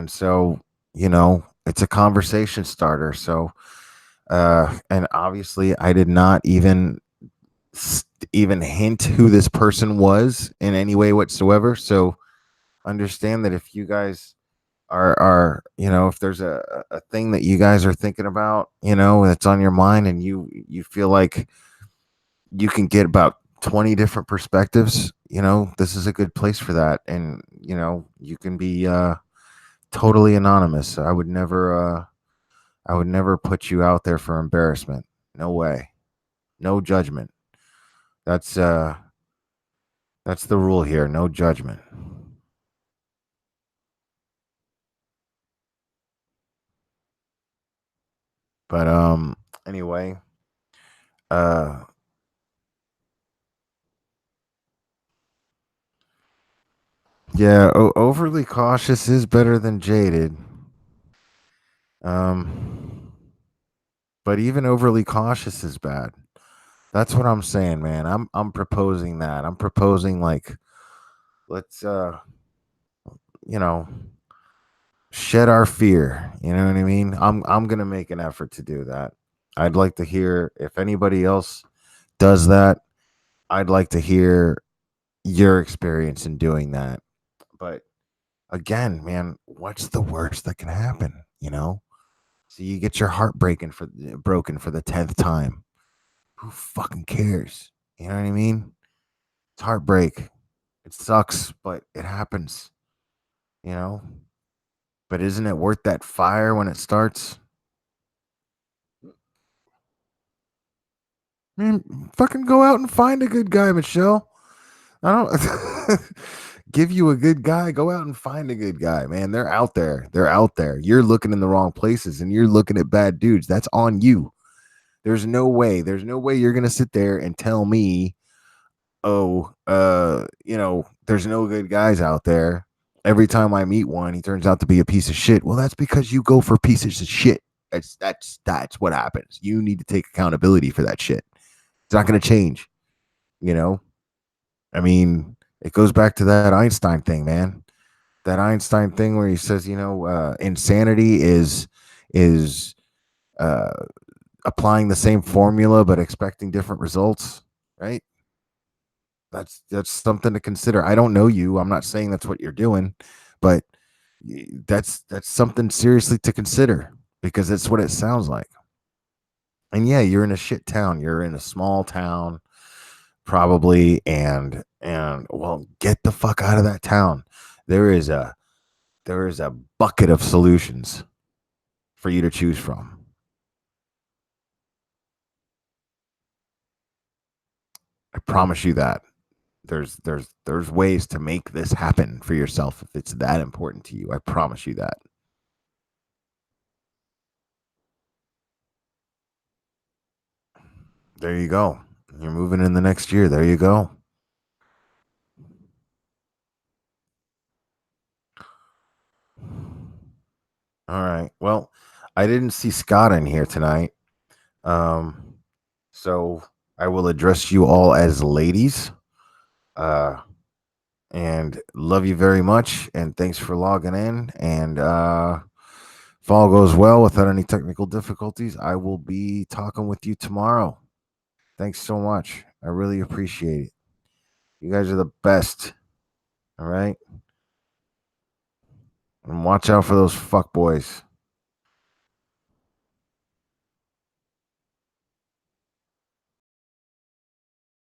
so it's a conversation starter. So, and obviously, I did not even hint who this person was in any way whatsoever. So, understand that if you guys are if there's a thing that you guys are thinking about, that's on your mind, and you feel like you can get about 20 different perspectives, this is a good place for that. And you can be totally anonymous. I would never put you out there for embarrassment. No way. No judgment. That's uh that's the rule here. No judgment. But anyway, uh yeah, overly cautious is better than jaded. Um but even overly cautious is bad. That's what I'm saying, man. I'm proposing that. I'm proposing, like, let's you know, shed our fear. You know what I mean? I'm going to make an effort to do that. I'd like to hear if anybody else does that. I'd like to hear your experience in doing that. But again, man, what's the worst that can happen, So you get your heart broken for the 10th time. Who fucking cares? You know what I mean? It's heartbreak. It sucks, but it happens, you know? But isn't it worth that fire when it starts? Man, fucking go out and find a good guy, Michelle. I don't give you a good guy. Go out and find a good guy, man. They're out there. They're out there. You're looking in the wrong places and you're looking at bad dudes. That's on you. There's no way. There's no way you're going to sit there and tell me, oh, there's no good guys out there. Every time I meet one, he turns out to be a piece of shit. Well, that's because you go for pieces of shit. That's what happens. You need to take accountability for that shit. It's not going to change, you know? I mean, it goes back to that Einstein thing, man. That Einstein thing where he says, insanity is uh applying the same formula but expecting different results, right? That's something to consider. I don't know you. I'm not saying that's what you're doing, but that's something seriously to consider because it's what it sounds like. And yeah, you're in a shit town. You're in a small town probably, and well, get the fuck out of that town. There is a there is a bucket of solutions for you to choose from. I promise you that. There's ways to make this happen for yourself if it's that important to you. I promise you that. There you go. You're moving in the next year. There you go. All right. Well, I didn't see Scott in here tonight. Um, so I will address you all as ladies. Uh, and love you very much. And thanks for logging in. And if all goes well without any technical difficulties, I will be talking with you tomorrow. Thanks so much. I really appreciate it. You guys are the best. All right. And watch out for those fuck boys.